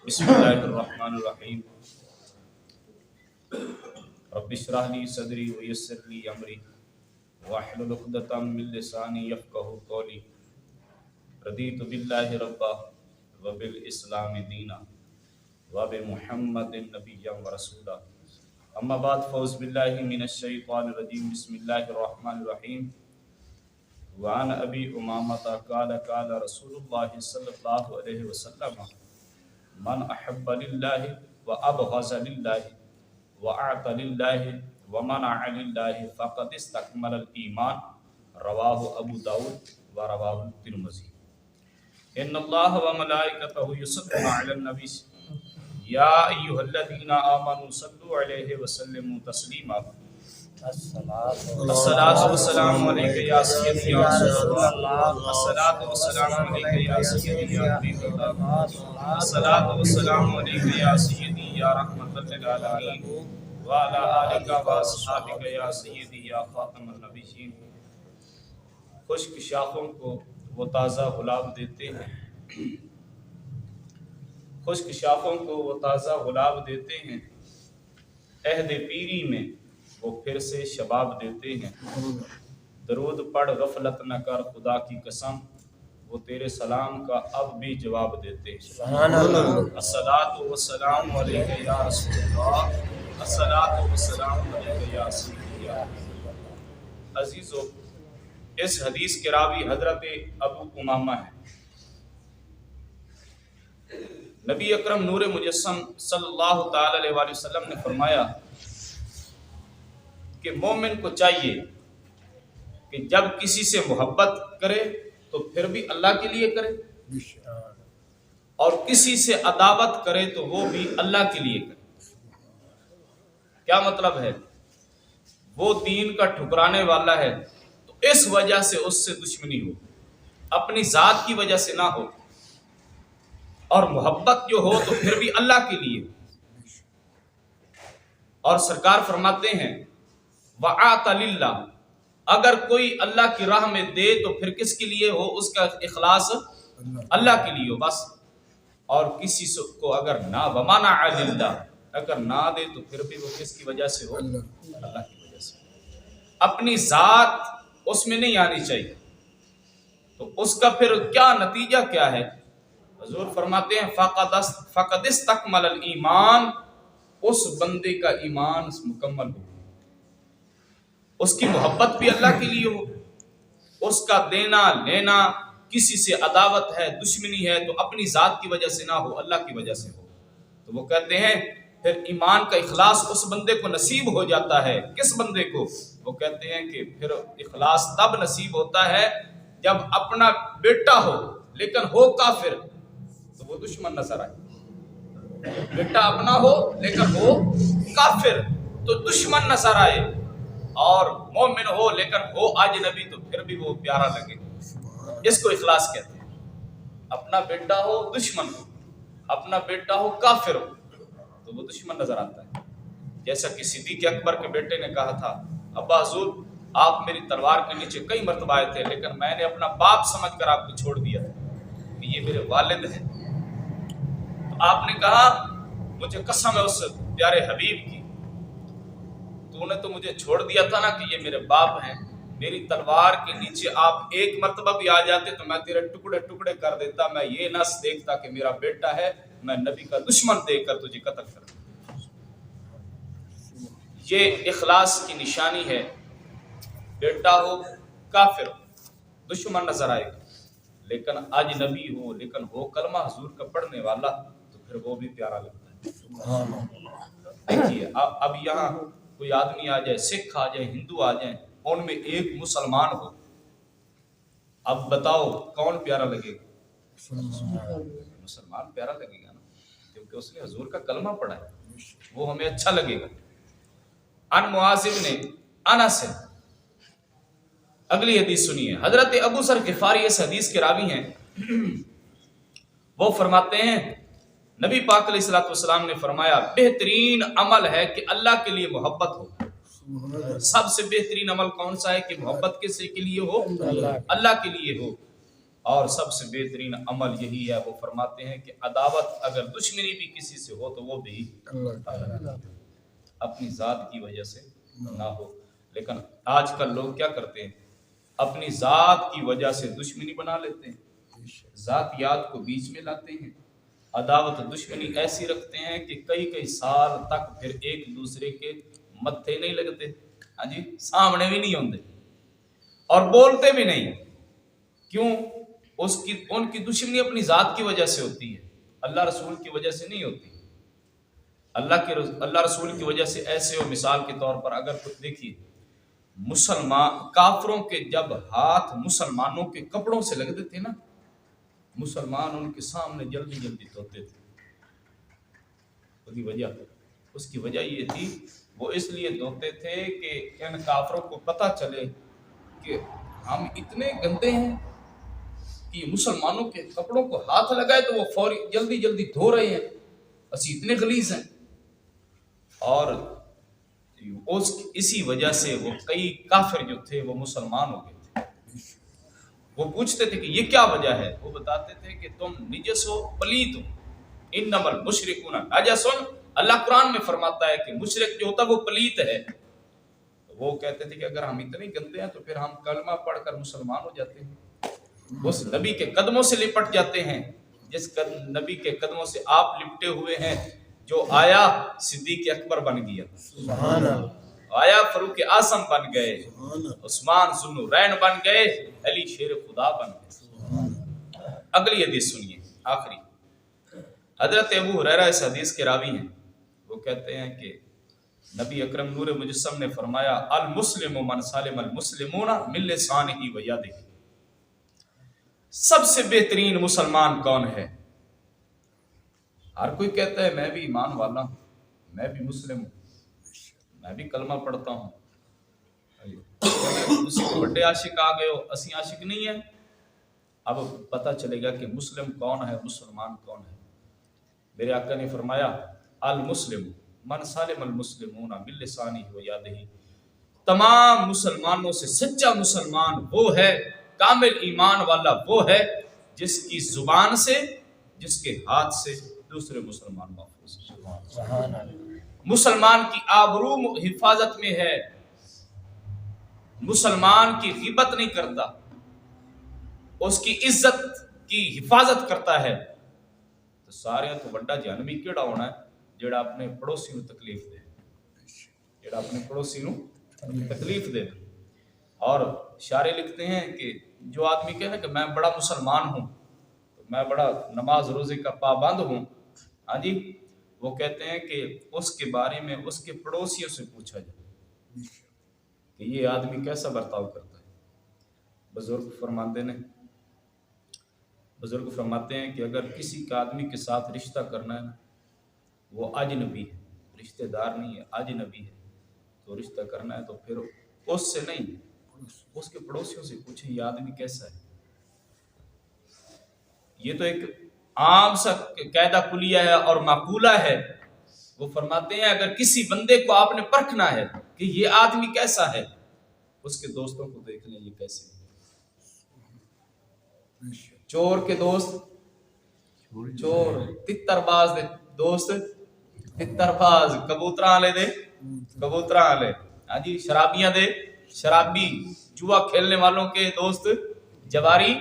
بسم اللہ الرحمن الرحیم رب اشرح لی صدری ویسر لی امری واحلل عقدۃ من لسانی یفقہوا قولی رضیت باللہ ربا وبالاسلام دینا وبمحمد نبیا ورسولا اما بعد فاعوذ باللہ من الشیطان الرجیم بسم اللہ الرحمن الرحیم وعن ابی امامۃ قال قال رسول اللہ صلی اللہ علیہ وسلم من احب للہ وابغض للہ وأعطى لله ومنع لله فقد استكمل الإيمان رواه أبو داود ورواه الترمذي إن الله وملائكته يصلون على النبي يا أيها الذين آمنوا صلوا عليه وسلموا تسليما الصلاة والسلام عليك يا سيدي يا رسول الله الصلاة والسلام عليك يا سيدي يا حبيب الله الصلاة والسلام عليك يا سيدي يا رحمة للعالمين وعلى آلك وأصحابك يا سيدي يا خاتم النبيين خشک شاخوں کو وہ تازہ گلاب دیتے ہیں، خشک شاخوں کو وہ تازہ گلاب دیتے ہیں، عہد پیری میں وہ پھر سے شباب دیتے ہیں، درود پڑھ غفلت نہ کر خدا کی قسم وہ تیرے سلام کا اب بھی جواب دیتے ہیں۔ سبحان اللہ۔ الصلاۃ والسلام علیک یا رسول اللہ، الصلاۃ والسلام علیک یا سیدی یا حبیب اللہ۔ عزیزو، اس حدیث کے راوی حضرت ابو امامہ ہیں۔ نبی اکرم نور مجسم صلی اللہ تعالی علیہ وآلہ وسلم نے فرمایا کہ مومن کو چاہیے کہ جب کسی سے محبت کرے تو پھر بھی اللہ کے لیے کرے، اور کسی سے عداوت کرے تو وہ بھی اللہ کے لیے کرے۔ کیا مطلب ہے؟ وہ دین کا ٹھکرانے والا ہے تو اس وجہ سے اس سے دشمنی ہو، اپنی ذات کی وجہ سے نہ ہو، اور محبت جو ہو تو پھر بھی اللہ کے لیے۔ اور سرکار فرماتے ہیں وَعَاطَ لِلَّهِ، اگر کوئی اللہ کی راہ میں دے تو پھر کس کے لیے ہو؟ اس کا اخلاص اللہ کے لیے ہو بس۔ اور کسی کو اگر نہ وَمَنَعَ لِلَّهِ، اگر نہ دے تو پھر بھی وہ کس کی وجہ سے ہو؟ اللہ کی وجہ سے۔ اپنی ذات اس میں نہیں آنی چاہیے، تو اس کا پھر کیا نتیجہ کیا ہے؟ حضور فرماتے ہیں فَقَدْ اسْتَكْمَلَ الْإِيمَانِ، اس بندے کا ایمان مکمل ہو، اس کی محبت بھی اللہ کے لیے ہو، اس کا دینا لینا کسی سے عداوت ہے، دشمنی ہے تو اپنی ذات کی وجہ سے نہ ہو، اللہ کی وجہ سے ہو۔ تو وہ کہتے ہیں پھر ایمان کا اخلاص اس بندے کو نصیب ہو جاتا ہے۔ کس بندے کو؟ وہ کہتے ہیں کہ پھر اخلاص تب نصیب ہوتا ہے جب اپنا بیٹا ہو لیکن ہو کافر تو وہ دشمن نظر آئے، بیٹا اپنا ہو لیکن ہو کافر تو دشمن نظر آئے، اور مومن ہو لیکن ہو اجنبی تو پھر بھی وہ پیارا لگے۔ اس کو اخلاص کہتے ہیں۔ اپنا بیٹا ہو دشمن ہو، اپنا بیٹا ہو کافر ہو تو وہ دشمن نظر آتا ہے۔ جیسا کہ صدیق اکبر کے بیٹے نے کہا تھا ابا حضور آپ میری تلوار کے نیچے کئی مرتبہ آئے تھے لیکن میں نے اپنا باپ سمجھ کر آپ کو چھوڑ دیا تھا کہ یہ میرے والد ہیں۔ تو آپ نے کہا مجھے قسم ہے اس پیارے حبیب کی، تو نے تو مجھے چھوڑ دیا تھا نا کہ یہ میرے باپ ہیں، میری تلوار کے نیچے آپ ایک مرتبہ بھی آ جاتے تو میں تیرے ٹکڑے ٹکڑے کر دیتا، میں یہ نہ دیکھتا کہ میرا بیٹا ہے، میں نبی کا دشمن دیکھ کر تجھے قتل کر دیتا۔ یہ اخلاص کی نشانی ہے۔ بیٹا ہو کافر ہو دشمن نظر آئے گا، لیکن اجنبی ہو لیکن ہو کلمہ حضور کا پڑھنے والا تو پھر وہ بھی پیارا لگتا ہے۔ دیکھیے اب یہاں کوئی آدمی آ جائے، سکھ آ جائے، ہندو آ جائیں، ان میں ایک مسلمان ہو، اب بتاؤ کون پیارا لگے گا؟ مسلمان پیارا لگے گا نا، کیونکہ اس نے حضور کا کلمہ پڑھا ہے، وہ ہمیں اچھا لگے گا۔ ان معاذ بن انس، اگلی حدیث سنیے۔ حضرت ابو ذر غفاری اس حدیث کے راوی ہیں، وہ فرماتے ہیں نبی پاک علیہ الصلوۃ والسلام نے فرمایا بہترین عمل ہے کہ اللہ کے لیے محبت ہو۔ سب سے بہترین عمل کون سا ہے کہ محبت کس کے لیے ہو؟ اللہ کے لیے ہو۔ اور سب سے بہترین عمل یہی ہے، وہ فرماتے ہیں کہ عداوت اگر دشمنی بھی کسی سے ہو تو وہ بھی اپنی ذات کی وجہ سے نہ ہو۔ لیکن آج کل لوگ کیا کرتے ہیں، اپنی ذات کی وجہ سے دشمنی بنا لیتے ہیں، ذاتیات کو بیچ میں لاتے ہیں، عداوت دشمنی ایسی رکھتے ہیں کہ کئی سال تک پھر ایک دوسرے کے متھے نہیں لگتے، ہاں جی، سامنے بھی نہیں ہوتے اور بولتے بھی نہیں۔ کیوں؟ ان کی دشمنی اپنی ذات کی وجہ سے ہوتی ہے، اللہ رسول کی وجہ سے نہیں ہوتی۔ اللہ رسول کی وجہ سے ایسے ہو، مثال کے طور پر اگر کچھ دیکھیے، مسلمان کافروں کے جب ہاتھ مسلمانوں کے کپڑوں سے لگتے تھے نا، مسلمان ان کے سامنے جلدی دھوتے تھے۔ اس کی وجہ یہ تھی، وہ اس لیے دھوتے تھے کہ ان کافروں کو پتہ چلے کہ ہم اتنے گندے ہیں کہ مسلمانوں کے کپڑوں کو ہاتھ لگائے تو وہ فوری جلدی دھو رہے ہیں، اسی اتنے غلیظ ہیں۔ اور اسی وجہ سے وہ کئی کافر جو تھے وہ مسلمان ہو گئے تھے۔ وہ پوچھتے تھے کہ یہ کیا وجہ ہے، وہ بتاتے تھے کہ تم نجس ہو، پلیت ہو، انما المشرکون نجس۔ اللہ قرآن میں فرماتا ہے کہ مشرک جو ہوتا ہے وہ پلیت ہے۔ وہ کہتے تھے کہ اگر ہم اتنے گندے ہیں تو پھر ہم کلمہ پڑھ کر مسلمان ہو جاتے ہیں، اس نبی کے قدموں سے لپٹ جاتے ہیں جس نبی کے قدموں سے آپ لپٹے ہوئے ہیں۔ جو آیا صدیق اکبر بن گیا، آیا فاروق اعظم بن گئے، عثمان ذوالنورین بن گئے، علی شیر خدا بن گئے۔ اگلی حدیث سنیے، آخری۔ حضرت ابو ہریرہ اس حدیث کے راوی ہیں، وہ کہتے ہیں کہ نبی اکرم نور مجسم نے فرمایا، المسلم من سالم المسلمون من لسانہ و یدہ۔ سب سے بہترین مسلمان کون ہے؟ ہر کوئی کہتا ہے میں بھی ایمان والا ہوں، میں بھی مسلم ہوں، میں بھی کلمہ پڑھتا ہوں۔ اسی کو بڑے عاشق آ گئے ہو، اسی عاشق نہیں ہے۔ اب پتہ چلے گا کہ مسلم کون ہے، مسلمان کون ہے۔ میرے آقا نے فرمایا، المسلم من سالم المسلمون من لسانہ و یدہ۔ تمام مسلمانوں سے سچا مسلمان وہ ہے، کامل ایمان والا وہ ہے جس کی زبان سے، جس کے ہاتھ سے دوسرے مسلمان محفوظ ہیں۔ مسلمان کی آبرو حفاظت میں ہے، مسلمان کی غیبت نہیں کرتا، اس کی عزت کی حفاظت کرتا ہے۔ تو سارے تو بڑا جہنمی کیڑا ہونا ہے جڑا اپنے پڑوسی نو تکلیف دے، جڑا اپنے پڑوسی نو تکلیف دے۔ اور شارع لکھتے ہیں کہ جو آدمی کہے نا کہ میں بڑا مسلمان ہوں، میں بڑا نماز روزے کا پابند ہوں، ہاں جی، وہ کہتے ہیں کہ اس کے بارے میں اس کے پڑوسیوں سے پوچھا جائے کہ یہ آدمی کیسا برتاؤ کرتا ہے۔ بزرگ فرماتے ہیں کہ اگر کسی کا آدمی کے ساتھ رشتہ کرنا ہے نا، وہ اجنبی ہے، رشتہ دار نہیں ہے، اجنبی ہے، تو رشتہ کرنا ہے تو پھر اس سے نہیں، اس کے پڑوسیوں سے پوچھیں یہ آدمی کیسا ہے۔ یہ تو ایک عام سا قاعدہ کلیہ ہے اور معقولہ ہے۔ وہ فرماتے ہیں اگر کسی بندے کو آپ نے پرکھنا ہے کہ یہ آدمی کیسا ہے، اس کے دوستوں کو دیکھ لیں یہ کیسے ہیں۔ چور کے دوست چور، تتر باز دے دوست تتر باز، کبوتراں والے دے کبوتراں والے، ہاں جی، شرابیاں دے شرابی، جوا کھیلنے والوں کے دوست جواری۔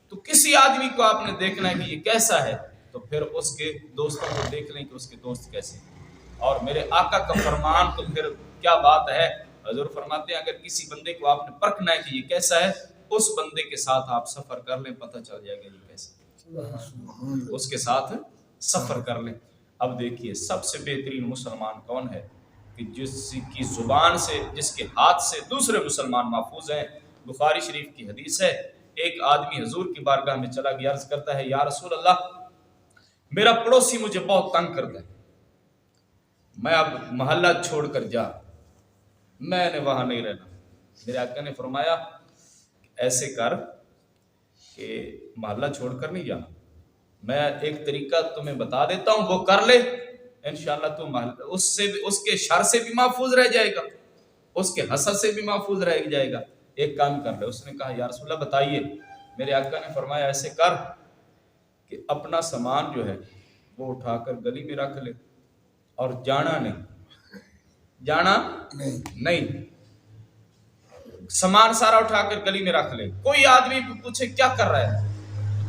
تو کسی آدمی کو آپ نے دیکھنا ہے کہ یہ کیسا ہے تو پھر اس کے دوستوں کو دیکھ لیں کہ اس کے دوست کیسے ہیں۔ اور میرے آقا کا فرمان تو پھر کیا بات ہے، حضور فرماتے ہیں اگر کسی بندے کو آپ نے پرکھنا ہے کہ یہ کیسا ہے، اس بندے کے ساتھ آپ سفر کر لیں، پتہ چل جائے گا یہ کیسا ہے، اس کے ساتھ سفر کر لیں۔ اب دیکھیے سب سے بہترین مسلمان کون ہے کہ جس کی زبان سے، جس کے ہاتھ سے دوسرے مسلمان محفوظ ہیں۔ بخاری شریف کی حدیث ہے، ایک آدمی حضور کی بارگاہ میں چلا گیا، عرض کرتا ہے یا رسول اللہ، میرا پڑوسی مجھے بہت تنگ کرتا ہے، میں اب محلہ چھوڑ کر جا، میں نے وہاں نہیں رہنا۔ میرے آقا نے فرمایا ایسے کر کہ محلہ چھوڑ کر نہیں جانا، میں ایک طریقہ تمہیں بتا دیتا ہوں، وہ کر لے، انشاءاللہ تو محلہ اس کے شر سے بھی محفوظ رہ جائے گا، اس کے حسد سے بھی محفوظ رہ جائے گا۔ ایک کام کر لے۔ اس نے کہا یا رسول اللہ بتائیے۔ میرے آقا نے فرمایا ایسے کر کہ اپنا سامان جو ہے وہ اٹھا کر گلی میں رکھ لے اور جانا نہیں، سامان سارا اٹھا کر گلی میں رکھ لے. کوئی آدمی پوچھے کیا کر رہا ہے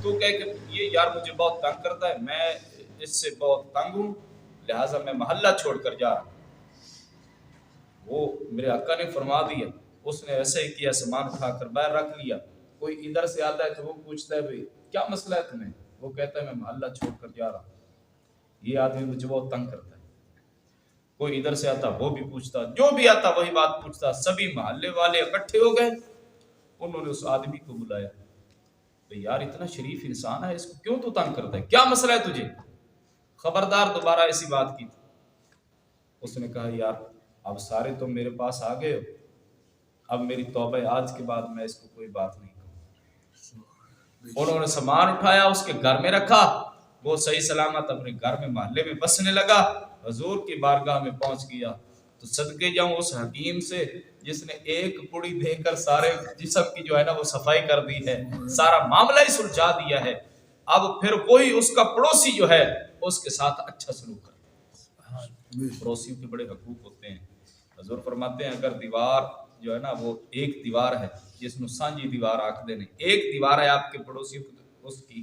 تو کہے کہ یہ یار مجھے بہت تنگ کرتا ہے، میں اس سے بہت تنگ ہوں، لہٰذا میں محلہ چھوڑ کر جا رہا ہوں. وہ میرے آقا نے فرما دیا، اس نے ایسے ہی کیا، سامان اٹھا کر باہر رکھ لیا. کوئی ادھر سے آتا ہے تو وہ پوچھتا ہے بھائی کیا مسئلہ ہے تمہیں؟ وہ کہتا ہے میں محلہ چھوڑ کر جا رہا ہوں، یہ آدمی مجھے بہت تنگ کرتا ہے. کوئی ادھر سے آتا وہ بھی پوچھتا، جو بھی آتا وہی بات پوچھتا. سبھی محلے والے اکٹھے ہو گئے، انہوں نے اس آدمی کو بلایا. تو یار اتنا شریف انسان ہے، اس کو کیوں تو تنگ کرتا ہے، کیا مسئلہ ہے تجھے؟ خبردار دوبارہ ایسی بات کی. اس نے کہا یار اب سارے تم میرے پاس آ گئے ہو، اب میری توبہ ہے، آج کے بعد میں اس کو کوئی بات نہیں کروں. انہوں نے سامان اٹھایا، اس کے گھر میں رکھا، وہ صحیح سلامت اپنے گھر میں محلے میں بسنے لگا. حضور کی بارگاہ میں پہنچ گیا تو صدقے جاؤں اس حکیم سے جس نے ایک پڑی دے کر سارے جسم کی جو ہے نا وہ صفائی کر دی ہے، سارا معاملہ ہی سلجھا دیا ہے. اب پھر وہی اس کا پڑوسی جو ہے اس کے ساتھ اچھا سلوک کرے. پڑوسیوں کے بڑے حقوق ہوتے ہیں. حضور فرماتے ہیں اگر دیوار جو ہے نا وہ ایک دیوار ہے جس میں سانجی دیوار آکھ دینے، ایک دیوار ہے آپ کے پڑوسی اس کی،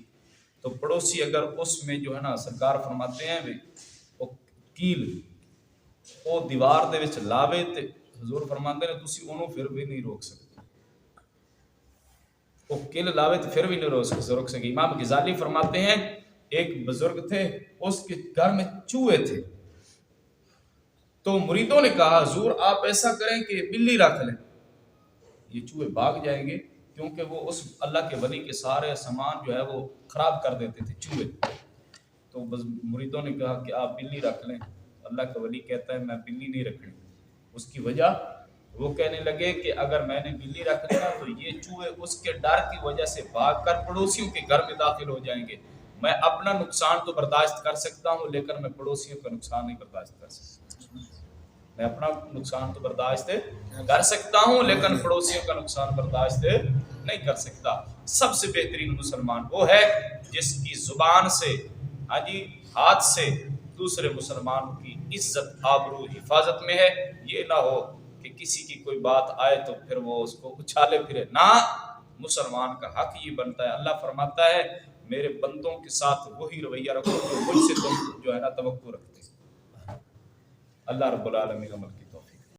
تو پڑوسی اگر اس میں جو ہے نا سرکار فرماتے ہیں وہ کیل وہ دیوار دے وچ لاوے تے حضور فرماتے ہیں تسی انہوں پھر بھی نہیں روک سکتے، وہ کیل لاوے تے پھر بھی نہیں روک سکے. امام غزالی فرماتے ہیں ایک بزرگ تھے، اس کے گھر میں چوہے تھے، تو مریدوں نے کہا حضور آپ ایسا کریں کہ بلی رکھ لیں، یہ چوہے بھاگ جائیں گے، کیونکہ وہ اس اللہ کے ولی کے سارے سامان جو ہے وہ خراب کر دیتے تھے چوہے. تو مریدوں نے کہا کہ آپ بلی رکھ لیں. اللہ کا ولی کہتا ہے میں بلی نہیں رکھنی. اس کی وجہ وہ کہنے لگے کہ اگر میں نے بلی رکھ لیا تو یہ چوہے اس کے ڈر کی وجہ سے بھاگ کر پڑوسیوں کے گھر میں داخل ہو جائیں گے. میں اپنا نقصان تو برداشت کر سکتا ہوں لیکن میں پڑوسیوں کا نقصان نہیں برداشت کر سکتا. میں اپنا نقصان تو برداشت کر سکتا ہوں لیکن پڑوسیوں کا نقصان برداشت نہیں کر سکتا. سب سے بہترین مسلمان وہ ہے جس کی زبان سے ہاتھ سے دوسرے مسلمان کی عزت آبرو حفاظت میں ہے. یہ نہ ہو کہ کسی کی کوئی بات آئے تو پھر وہ اس کو اچھالے پھرے. نہ، مسلمان کا حق یہ بنتا ہے. اللہ فرماتا ہے میرے بندوں کے ساتھ وہی رویہ رکھو جو مجھ سے تم جو ہے نا توقع رکھتے. اللہ رب العالمین عمل کی